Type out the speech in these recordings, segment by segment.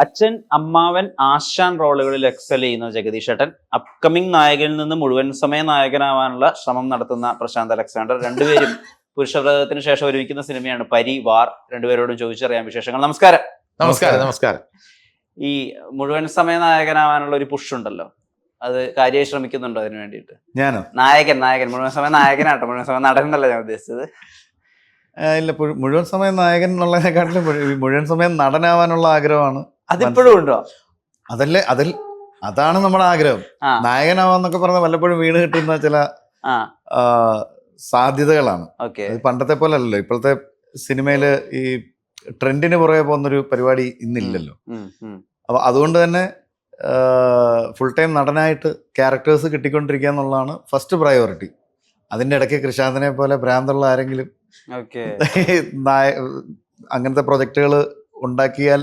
അച്ഛൻ, അമ്മാവൻ, ആശാൻ റോളുകളിൽ എക്സൽ ചെയ്യുന്ന ജഗദീഷ് ഏട്ടൻ അപ്കമിംഗ് നായകനിൽ നിന്ന് മുഴുവൻ സമയ നായകനാവാനുള്ള ശ്രമം നടത്തുന്ന പ്രശാന്ത് അലക്സാണ്ടർ. രണ്ടുപേരും പുരുഷവ്രതത്തിന് ശേഷം ഒരുമിക്കുന്ന സിനിമയാണ് പരി വാർ. രണ്ടുപേരോടും ചോദിച്ചറിയാം വിശേഷങ്ങൾ. നമസ്കാരം. നമസ്കാരം. ഈ മുഴുവൻ സമയ നായകനാവാനുള്ള ഒരു പുഷ് ഉണ്ടല്ലോ, അത് കാര്യമായി ശ്രമിക്കുന്നുണ്ടോ അതിന് വേണ്ടിയിട്ട്? ഞാനോ? നായകൻ മുഴുവൻ സമയ നായകനാട്ടോ, മുഴുവൻ സമയ നടൻ എന്നല്ല ഞാൻ ഉദ്ദേശിച്ചത്. ഇല്ല, മുഴുവൻ സമയം നായകൻ എന്നുള്ളതിനെക്കാട്ടിലും മുഴുവൻ സമയം നടനാവാനുള്ള ആഗ്രഹമാണ്. അതിപ്പോഴും ഉണ്ടോ? അതാണ് നമ്മുടെ ആഗ്രഹം. നായകനാവാന്നൊക്കെ പറഞ്ഞ വല്ലപ്പോഴും വീണ് കിട്ടുന്ന ചില സാധ്യതകളാണ്. പണ്ടത്തെ പോലെ അല്ലല്ലോ. ഇപ്പോഴത്തെ സിനിമയില് ഈ ട്രെൻഡിന് പുറകെ പോകുന്നൊരു പരിപാടി ഇന്നില്ലല്ലോ. അപ്പൊ അതുകൊണ്ട് തന്നെ ഫുൾ ടൈം നടനായിട്ട് ക്യാരക്ടേഴ്സ് കിട്ടിക്കൊണ്ടിരിക്കുക എന്നുള്ളതാണ് ഫസ്റ്റ് പ്രയോറിറ്റി. അതിൻ്റെ ഇടയ്ക്ക് കൃഷാന്തനെ പോലെ ഭ്രാന്തുള്ള ആരെങ്കിലും അങ്ങനത്തെ പ്രൊജക്ടുകൾ ഉണ്ടാക്കിയാൽ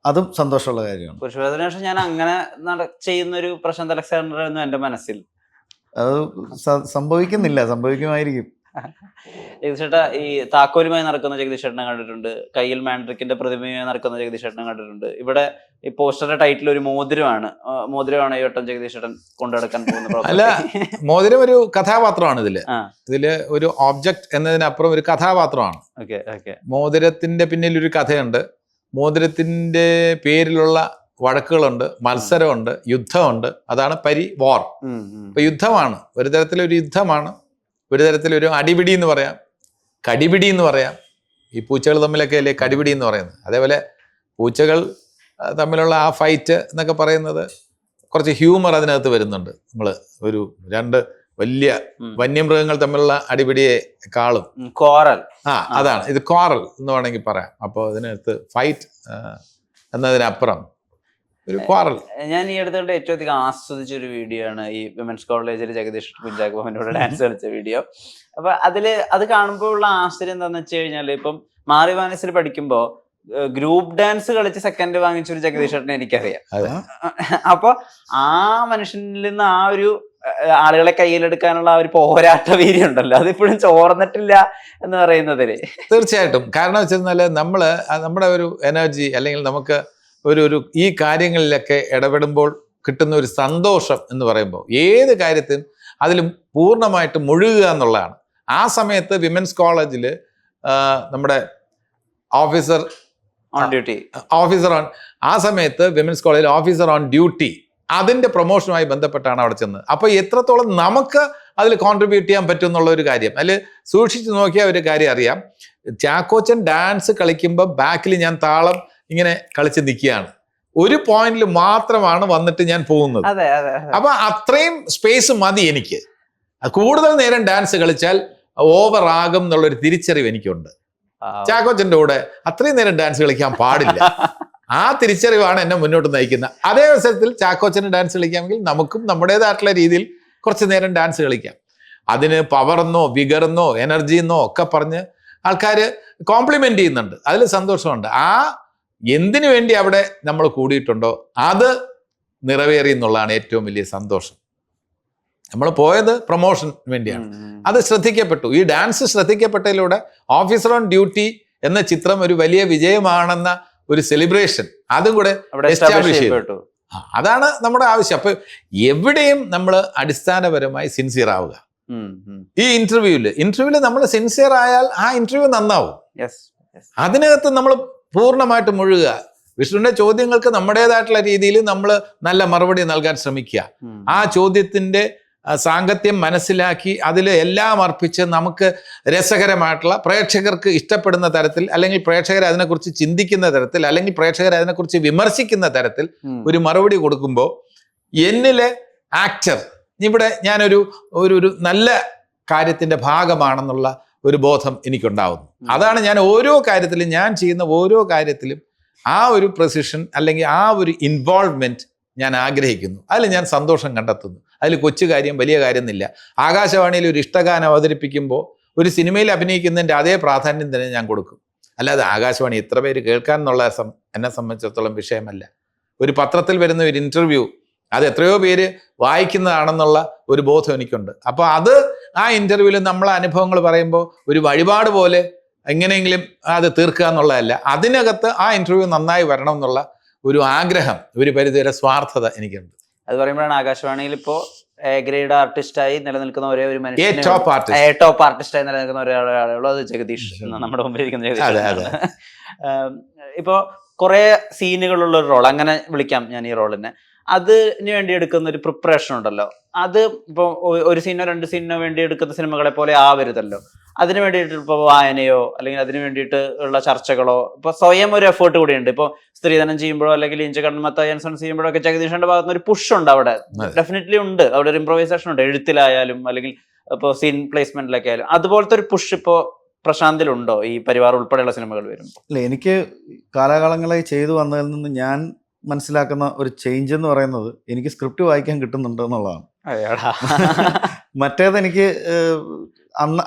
അതും സന്തോഷമുള്ള കാര്യമാണ്. പുരുഷവ്രതത്തിന് ശേഷം ഞാൻ അങ്ങനെ ചെയ്യുന്ന ഒരു പ്രശാന്ത് അലക്സാണ്ടർ ആയിരുന്നു എൻ്റെ മനസ്സിൽ. അത് സംഭവിക്കുന്നില്ല, സംഭവിക്കുമായിരിക്കും. ജഗദീഷേട്ട ഈ താക്കോലുമായി നടക്കുന്ന ജഗദീഷേട്ടനെ കണ്ടിട്ടുണ്ട്, കയ്യിൽ മാൻഡ്രിക്കിന്റെ പ്രതിമയുമായി നടക്കുന്ന ജഗദീഷേട്ടനെ കണ്ടിട്ടുണ്ട്. ഇവിടെ ഈ പോസ്റ്ററിന്റെ ടൈറ്റിൽ ഒരു മോതിരമാണ് ഈ വട്ടം ജഗദീഷേട്ടൻ കൊണ്ടുനടക്കാൻ പോകുന്നത്. അല്ല, മോതിരം ഒരു കഥാപാത്രമാണ്. ഇതില് ഒരു ഓബ്ജക്ട് എന്നതിനപ്പുറം ഒരു കഥാപാത്രമാണ്. മോതിരത്തിന്റെ പിന്നിൽ ഒരു കഥയുണ്ട്. മോതിരത്തിന്റെ പേരിലുള്ള വഴക്കുകളുണ്ട്, മത്സരമുണ്ട്, യുദ്ധമുണ്ട്. അതാണ് പരി വാർ. ഇപ്പൊ യുദ്ധമാണ്, ഒരു തരത്തിലൊരു യുദ്ധമാണ്, ഒരു തരത്തിലൊരു അടിപിടി എന്ന് പറയാം, കടിപിടി എന്ന് പറയാം. ഈ പൂച്ചകൾ തമ്മിലൊക്കെ അല്ലേ കടിപിടി എന്ന് പറയുന്നത്. അതേപോലെ പൂച്ചകൾ തമ്മിലുള്ള ആ ഫൈറ്റ് എന്നൊക്കെ പറയുന്നത് കുറച്ച് ഹ്യൂമർ അതിനകത്ത് വരുന്നുണ്ട്. നമ്മൾ ഒരു രണ്ട് വലിയ വന്യമൃഗങ്ങൾ തമ്മിലുള്ള അടിപിടിയെക്കാളും കോറൽ, അതാണ് ഇത് കോറൽ എന്ന് വേണമെങ്കിൽ പറയാം. അപ്പോൾ അതിനകത്ത് ഫൈറ്റ് എന്നതിനപ്പുറം ഒരു കോറൽ. ഞാൻ ഈ അടുത്തോട്ട് ഏറ്റവും അധികം ആസ്വദിച്ച ഒരു വീഡിയോ ആണ് ഈ വിമൻസ് കോളേജിൽ ജഗദീഷ് കുഞ്ചാക്കോ ബോബനോട് ഡാൻസ് കളിച്ച വീഡിയോ. അപ്പൊ അത് കാണുമ്പോൾ ഉള്ള ആശ്ചര്യം എന്താന്ന് വെച്ച് കഴിഞ്ഞാൽ, ഇപ്പം മാറി വാനസിൽ പഠിക്കുമ്പോ ഗ്രൂപ്പ് ഡാൻസ് കളിച്ച് സെക്കൻഡ് വാങ്ങിച്ച ഒരു ജഗദീഷ് ഏട്ടനെ എനിക്കറിയാം. അപ്പൊ ആ മനുഷ്യനിൽ നിന്ന് ആ ഒരു ആളുകളെ കയ്യിലെടുക്കാനുള്ള ആ ഒരു പോരാട്ട വീര്യം ഉണ്ടല്ലോ, അതിപ്പോഴും ചോർന്നിട്ടില്ല എന്ന് പറയുന്നതില്. തീർച്ചയായിട്ടും. കാരണം വെച്ചിരുന്നാല് നമ്മുടെ ഒരു എനർജി അല്ലെങ്കിൽ നമുക്ക് ഒരു ഈ കാര്യങ്ങളിലൊക്കെ ഇടപെടുമ്പോൾ കിട്ടുന്ന ഒരു സന്തോഷം എന്ന് പറയുമ്പോൾ ഏത് കാര്യത്തിനും അതിലും പൂർണ്ണമായിട്ട് മുഴുകുക എന്നുള്ളതാണ്. ആ സമയത്ത് വിമൻസ് കോളേജിൽ നമ്മുടെ ഓഫീസർ ഓൺ ആ സമയത്ത് വിമൻസ് കോളേജിൽ ഓഫീസർ ഓൺ ഡ്യൂട്ടി അതിൻ്റെ പ്രൊമോഷനുമായി ബന്ധപ്പെട്ടാണ് അവിടെ ചെന്നത്. അപ്പോൾ എത്രത്തോളം നമുക്ക് അതിൽ കോൺട്രിബ്യൂട്ട് ചെയ്യാൻ പറ്റും എന്നുള്ള ഒരു കാര്യം അതിൽ സൂക്ഷിച്ചു നോക്കിയാൽ ഒരു കാര്യം അറിയാം. ചാക്കോച്ചൻ ഡാൻസ് കളിക്കുമ്പോൾ ബാക്കിൽ ഞാൻ താളം ഇങ്ങനെ കളിച്ച് നിൽക്കുകയാണ്. ഒരു പോയിന്റിൽ മാത്രമാണ് വന്നിട്ട് ഞാൻ പോകുന്നത്. അപ്പൊ അത്രയും സ്പേസ് മതി എനിക്ക്. കൂടുതൽ നേരം ഡാൻസ് കളിച്ചാൽ ഓവർ ആകും എന്നുള്ളൊരു തിരിച്ചറിവ് എനിക്കുണ്ട്. ചാക്കോച്ചന്റെ കൂടെ അത്രയും നേരം ഡാൻസ് കളിക്കാൻ പാടില്ല. ആ തിരിച്ചറിവാണ് എന്നെ മുന്നോട്ട് നയിക്കുന്നത്. അതേ അവസരത്തിൽ ചാക്കോച്ചന് ഡാൻസ് കളിക്കാമെങ്കിൽ നമുക്കും നമ്മുടേതായിട്ടുള്ള രീതിയിൽ കുറച്ച് നേരം ഡാൻസ് കളിക്കാം. അതിന് പവറെന്നോ വിഗറെന്നോ എനർജിന്നോ ഒക്കെ പറഞ്ഞ് ആൾക്കാർ കോംപ്ലിമെന്റ് ചെയ്യുന്നുണ്ട്. അതിൽ സന്തോഷമുണ്ട്. ആ എന്തിനു വേണ്ടി അവിടെ നമ്മൾ കൂടിയിട്ടുണ്ടോ അത് നിറവേറി എന്നുള്ളതാണ് ഏറ്റവും വലിയ സന്തോഷം. നമ്മൾ പോയത് പ്രൊമോഷൻ വേണ്ടിയാണ്, അത് ശ്രദ്ധിക്കപ്പെട്ടു. ഈ ഡാൻസ് ശ്രദ്ധിക്കപ്പെട്ടതിലൂടെ ഓഫീസർ ഓൺ ഡ്യൂട്ടി എന്ന ചിത്രം ഒരു വലിയ വിജയമാണെന്ന ഒരു സെലിബ്രേഷൻ അതും കൂടെ എസ്റ്റാബ്ലിഷ് ചെയ്തു. അതാണ് നമ്മുടെ ആവശ്യം. അപ്പൊ എവിടെയും നമ്മൾ അടിസ്ഥാനപരമായി സിൻസിയർ ആവുക. ഈ ഇന്റർവ്യൂവില് നമ്മൾ സിൻസിയർ ആയാൽ ആ ഇന്റർവ്യൂ നന്നാവും. അതിനകത്ത് നമ്മൾ പൂർണ്ണമായിട്ട് മുഴുകുക. വിഷ്ണുവിന്റെ ചോദ്യങ്ങൾക്ക് നമ്മുടേതായിട്ടുള്ള രീതിയിൽ നമ്മൾ നല്ല മറുപടി നൽകാൻ ശ്രമിക്കുക. ആ ചോദ്യത്തിന്റെ സാങ്കത്യം മനസ്സിലാക്കി അതിൽ എല്ലാം അർപ്പിച്ച് നമുക്ക് രസകരമായിട്ടുള്ള, പ്രേക്ഷകർക്ക് ഇഷ്ടപ്പെടുന്ന തരത്തിൽ, അല്ലെങ്കിൽ പ്രേക്ഷകർ അതിനെക്കുറിച്ച് ചിന്തിക്കുന്ന തരത്തിൽ, അല്ലെങ്കിൽ പ്രേക്ഷകർ അതിനെക്കുറിച്ച് വിമർശിക്കുന്ന തരത്തിൽ ഒരു മറുപടി കൊടുക്കുമ്പോൾ എന്നിലെ ആക്ടർ ഇവിടെ ഞാനൊരു നല്ല കാര്യത്തിന്റെ ഭാഗമാണെന്നുള്ള ഒരു ബോധം എനിക്കുണ്ടാവുന്നു. അതാണ് ഞാൻ ഞാൻ ചെയ്യുന്ന ഓരോ കാര്യത്തിലും ആ ഒരു പ്രസിഷൻ അല്ലെങ്കിൽ ആ ഒരു ഇൻവോൾവ്മെന്റ് ഞാൻ ആഗ്രഹിക്കുന്നു. അതിൽ ഞാൻ സന്തോഷം കണ്ടെത്തുന്നു. അതിൽ കൊച്ചു കാര്യം വലിയ കാര്യം എന്നില്ല. ആകാശവാണിയിൽ ഒരു ഇഷ്ടഗാനം അവതരിപ്പിക്കുമ്പോൾ ഒരു സിനിമയിൽ അഭിനയിക്കുന്നതിൻ്റെ അതേ പ്രാധാന്യം തന്നെ ഞാൻ കൊടുക്കും. അല്ലാതെ ആകാശവാണി എത്ര പേര് കേൾക്കാൻ എന്നുള്ള എന്നെ സംബന്ധിച്ചിടത്തോളം വിഷയമല്ല. ഒരു പത്രത്തിൽ വരുന്ന ഒരു ഇന്റർവ്യൂ അത് എത്രയോ പേര് വായിക്കുന്നതാണെന്നുള്ള ഒരു ബോധം എനിക്കുണ്ട്. അപ്പോൾ ആ ഇന്റർവ്യൂവിൽ നമ്മളെ അനുഭവങ്ങൾ പറയുമ്പോൾ ഒരു വഴിപാട് പോലെ എങ്ങനെയെങ്കിലും അത് തീർക്കുക എന്നുള്ളതല്ല. അതിനകത്ത് ആ ഇന്റർവ്യൂ നന്നായി വരണം എന്നുള്ള ഒരു ആഗ്രഹം, ഒരു പരിധിവരെ സ്വാർത്ഥത എനിക്കുണ്ട്. അത് പറയുമ്പോഴാണ് ആകാശവാണിയിൽ ഇപ്പോ ഗ്രേഡ് ആർട്ടിസ്റ്റായി നിലനിൽക്കുന്ന ഒരേ ഒരു മനുഷ്യൻ, ടോപ്പ് ആർട്ടിസ്റ്റായി നിലനിൽക്കുന്ന ഒരാളുള്ളൂ, അത് ജഗദീഷ് നമ്മുടെ മുമ്പിൽ ഇരിക്കുന്ന ജഗദീഷ്. ഇപ്പോ കുറെ സീനുകളുള്ള ഒരു റോൾ, അങ്ങനെ വിളിക്കാം ഞാൻ ഈ റോളിനെ. അതിന് വേണ്ടി എടുക്കുന്ന ഒരു പ്രിപ്പറേഷൻ ഉണ്ടല്ലോ, അത് ഇപ്പൊ ഒരു സീനോ 2 സീനോ വേണ്ടി എടുക്കുന്ന സിനിമകളെ പോലെ ആവരുതല്ലോ. അതിന് വേണ്ടിയിട്ട് ഇപ്പൊ വായനയോ അല്ലെങ്കിൽ അതിന് വേണ്ടിയിട്ട് ഉള്ള ചർച്ചകളോ, ഇപ്പൊ സ്വയം ഒരു എഫേർട്ട് കൂടിയുണ്ട്. ഇപ്പൊ സ്ത്രീധനം ചെയ്യുമ്പോഴോ അല്ലെങ്കിൽ ഇഞ്ചകണ്ണൻ മത്തായൻസൺ ചെയ്യുമ്പോഴോ ഒക്കെ ജഗദീഷന്റെ ഭാഗത്ത് നിന്ന് ഒരു പുഷ് ഉണ്ട് അവിടെ, ഡെഫിനറ്റ്ലി ഉണ്ട്. അവിടെ ഒരു ഇംപ്രവൈസേഷൻ ഉണ്ട്, എഴുത്തിലായാലും അല്ലെങ്കിൽ ഇപ്പോൾ സീൻ പ്ലേസ്മെന്റിലൊക്കെ ആയാലും. അതുപോലത്തെ ഒരു പുഷ് ഇപ്പോ പ്രശാന്തിലുണ്ടോ ഈ പരിവാർ ഉൾപ്പെടെയുള്ള സിനിമകൾ വരുമ്പോൾ? അല്ല, എനിക്ക് കാലാകാലങ്ങളായി ചെയ്തു വന്നതിൽ നിന്ന് ഞാൻ മനസ്സിലാക്കുന്ന ഒരു ചേഞ്ച് എന്ന് പറയുന്നത് എനിക്ക് സ്ക്രിപ്റ്റ് വായിക്കാൻ കിട്ടുന്നുണ്ട് എന്നുള്ളതാണ്. മറ്റേതെനിക്ക്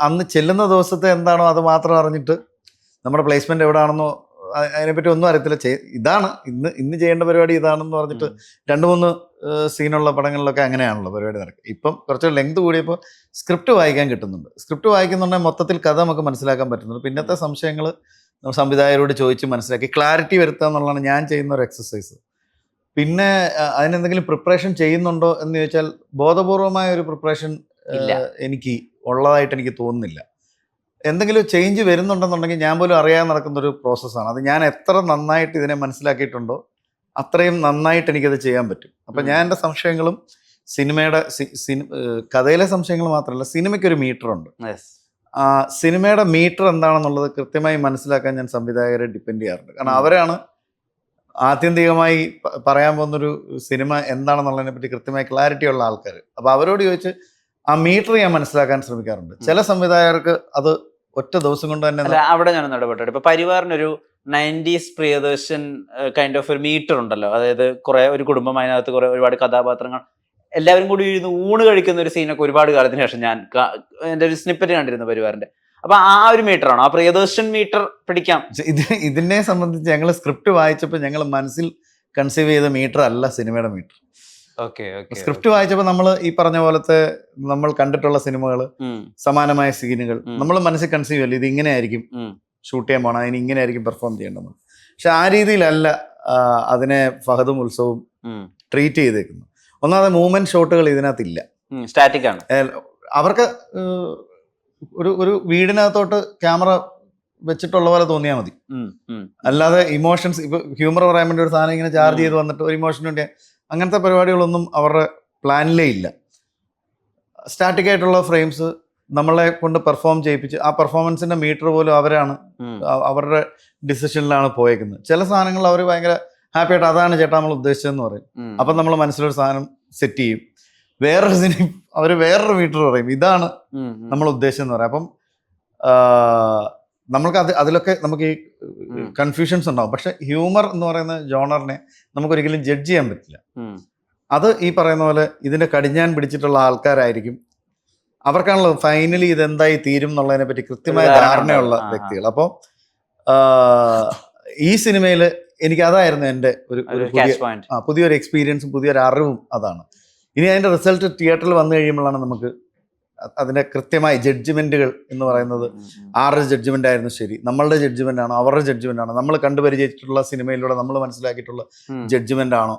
അന്ന് ചെല്ലുന്ന ദിവസത്തെ എന്താണോ അത് മാത്രം അറിഞ്ഞിട്ട് നമ്മുടെ പ്ലേസ്മെന്റ് എവിടെയാണെന്നോ അതിനെപ്പറ്റി ഒന്നും അറിയത്തില്ല. ഇതാണ് ഇന്ന് ചെയ്യേണ്ട പരിപാടി ഇതാണെന്ന് പറഞ്ഞിട്ട് 2-3 സീനുള്ള പടങ്ങളിലൊക്കെ അങ്ങനെയാണല്ലോ പരിപാടി നടക്കുക. ഇപ്പം കുറച്ച് ലെങ്ത് കൂടിയപ്പോൾ സ്ക്രിപ്റ്റ് വായിക്കാൻ കിട്ടുന്നുണ്ട്. സ്ക്രിപ്റ്റ് വായിക്കുന്നുണ്ടെങ്കിൽ മൊത്തത്തിൽ കഥ നമുക്ക് മനസ്സിലാക്കാൻ പറ്റുന്നുണ്ട്. പിന്നത്തെ സംശയങ്ങൾ സംവിധായകരോട് ചോദിച്ച് മനസ്സിലാക്കി ക്ലാരിറ്റി വരുത്തുക എന്നുള്ളതാണ് ഞാൻ ചെയ്യുന്ന ഒരു എക്സസൈസ്. പിന്നെ അതിനെന്തെങ്കിലും പ്രിപ്പറേഷൻ ചെയ്യുന്നുണ്ടോ എന്ന് ചോദിച്ചാൽ ബോധപൂർവമായ ഒരു പ്രിപ്പറേഷൻ എനിക്ക് ഉള്ളതായിട്ട് എനിക്ക് തോന്നുന്നില്ല. എന്തെങ്കിലും ചേഞ്ച് വരുന്നുണ്ടെന്നുണ്ടെങ്കിൽ ഞാൻ പോലും അറിയാതെ നടക്കുന്നൊരു പ്രോസസ്സാണ്. അത് ഞാൻ എത്ര നന്നായിട്ട് ഇതിനെ മനസ്സിലാക്കിയിട്ടുണ്ടോ അത്രയും നന്നായിട്ട് എനിക്കത് ചെയ്യാൻ പറ്റും. അപ്പം ഞാൻ എൻ്റെ സംശയങ്ങളും സിനിമയുടെ കഥയിലെ സംശയങ്ങൾ മാത്രമല്ല, സിനിമയ്ക്കൊരു മീറ്ററുണ്ട്. സിനിമയുടെ മീറ്റർ എന്താണെന്നുള്ളത് കൃത്യമായി മനസ്സിലാക്കാൻ ഞാൻ സംവിധായകരെ ഡിപ്പെൻഡ് ചെയ്യാറുണ്ട്. കാരണം അവരാണ് ആത്യന്തികമായി പറയാൻ പോകുന്നൊരു സിനിമ എന്താണെന്നുള്ളതിനെ പറ്റി കൃത്യമായി ക്ലാരിറ്റി ഉള്ള ആൾക്കാർ. അപ്പോൾ അവരോട് ചോദിച്ച് ആ മീറ്റർ ഞാൻ മനസ്സിലാക്കാൻ ശ്രമിക്കാറുണ്ട്. ചില സംവിധായകർക്ക് അത് ഒറ്റ ദിവസം കൊണ്ട് തന്നെ. അവിടെ ഞാൻ ഇടപെട്ടു. ഇപ്പൊ പരിവാറിനൊരു 90s പ്രിയദർശൻ കൈൻഡ് ഓഫ് ഒരു മീറ്റർ ഉണ്ടല്ലോ. അതായത് കുറെ ഒരു കുടുംബം, അതിനകത്ത് ഒരുപാട് കഥാപാത്രങ്ങൾ, എല്ലാവരും കൂടി ഇരുന്ന് ഊണ് കഴിക്കുന്ന ഒരു സീനൊക്കെ ഒരുപാട് കാലത്തിന് ശേഷം ഞാൻ എൻ്റെ ഒരു സ്നിപ്പറ്റ് കണ്ടിരുന്നു പരിവാറിന്റെ. അപ്പൊ ആ ഒരു മീറ്റർ ആണോ, ആ പ്രിയദർശൻ മീറ്റർ പിടിക്കാം? ഇതിനെ സംബന്ധിച്ച് ഞങ്ങൾ സ്ക്രിപ്റ്റ് വായിച്ചപ്പോൾ ഞങ്ങൾ മനസ്സിൽ കൺസീവ് ചെയ്ത മീറ്റർ അല്ല സിനിമയുടെ മീറ്റർ. സ്ക്രിപ്റ്റ് വായിച്ചപ്പോൾ നമ്മൾ ഈ പറഞ്ഞ പോലത്തെ നമ്മൾ കണ്ടിട്ടുള്ള സിനിമകൾ, സമാനമായ സീനുകൾ നമ്മൾ മനസ്സിൽ കൺസീവ് ചെയ്യല്ലോ, ഇത് ഇങ്ങനെ ആയിരിക്കും ഷൂട്ട് ചെയ്യാൻ പോകണം, അതിന് ഇങ്ങനെ ആയിരിക്കും പെർഫോം ചെയ്യേണ്ടത്. പക്ഷെ ആ രീതിയിലല്ല അതിനെ ഫഹദും ഉത്സവവും ട്രീറ്റ് ചെയ്തേക്കുന്നു. ഒന്നാമത് മൂവ്മെന്റ് ഷോട്ടുകൾ ഇതിനകത്തില്ല, സ്റ്റാറ്റിക് ആണ്. അവർക്ക് ഒരു വീടിനകത്തോട്ട് ക്യാമറ വെച്ചിട്ടുള്ള പോലെ തോന്നിയാൽ മതി. അല്ലാതെ ഇമോഷൻസ്, ഇപ്പൊ ഹ്യൂമർ പറയാൻ വേണ്ടി ഒരു സാധനം ഇങ്ങനെ ചാർജ് ചെയ്ത് വന്നിട്ട് ഒരു ഇമോഷൻ ഉണ്ട്, അങ്ങനത്തെ പരിപാടികളൊന്നും അവരുടെ പ്ലാനിലേ ഇല്ല. സ്റ്റാറ്റിക് ആയിട്ടുള്ള ഫ്രെയിംസ് നമ്മളെ കൊണ്ട് പെർഫോം ചെയ്യിപ്പിച്ച് ആ പെർഫോമൻസിന്റെ മീറ്റർ പോലും അവരാണ്, അവരുടെ ഡിസിഷനിലാണ് പോയേക്കുന്നത്. ചില സാധനങ്ങൾ അവർ ഭയങ്കര ഹാപ്പി ആയിട്ട് അതാണ് ചേട്ടാ നമ്മൾ ഉദ്ദേശിച്ചതെന്ന് പറയും. അപ്പം നമ്മൾ മനസ്സിലൊരു സാധനം സെറ്റ് ചെയ്യും. വേറൊരു സിനിമ അവർ വേറൊരു മീറ്റർ പറയും, ഇതാണ് നമ്മൾ ഉദ്ദേശിച്ചെന്ന് പറയാം. അപ്പം നമ്മൾക്ക് അതിലൊക്കെ നമുക്ക് ഈ കൺഫ്യൂഷൻസ് ഉണ്ടാവും. പക്ഷെ ഹ്യൂമർ എന്ന് പറയുന്ന ജോണറിനെ നമുക്കൊരിക്കലും ജഡ്ജ് ചെയ്യാൻ പറ്റില്ല. അത് ഈ പറയുന്ന പോലെ ഇതിന്റെ കടിഞ്ഞാൻ പിടിച്ചിട്ടുള്ള ആൾക്കാരായിരിക്കും, അവർക്കാണല്ലോ ഫൈനലി ഇതെന്തായി തീരും എന്നുള്ളതിനെ പറ്റി കൃത്യമായ ധാരണയുള്ള വ്യക്തികൾ. അപ്പോൾ ഈ സിനിമയിൽ എനിക്ക് അതായിരുന്നു എൻ്റെ ഒരു പുതിയൊരു എക്സ്പീരിയൻസും പുതിയൊരു അറിവും അതാണ്. ഇനി അതിൻ്റെ റിസൾട്ട് തിയേറ്ററിൽ വന്നു കഴിയുമ്പോഴാണ് നമുക്ക് അതിൻ്റെ കൃത്യമായ ജഡ്ജ്മെൻറ്റുകൾ എന്ന് പറയുന്നത് ആരുടെ ജഡ്ജ്മെൻ്റ് ആയിരുന്നു ശരി, നമ്മളുടെ ജഡ്ജ്മെൻ്റ് ആണോ അവരുടെ ജഡ്ജ്മെൻ്റ് ആണോ, നമ്മൾ കണ്ടുപരിചയിച്ചിട്ടുള്ള സിനിമയിലൂടെ നമ്മൾ മനസ്സിലാക്കിയിട്ടുള്ള ജഡ്ജ്മെൻ്റ് ആണോ,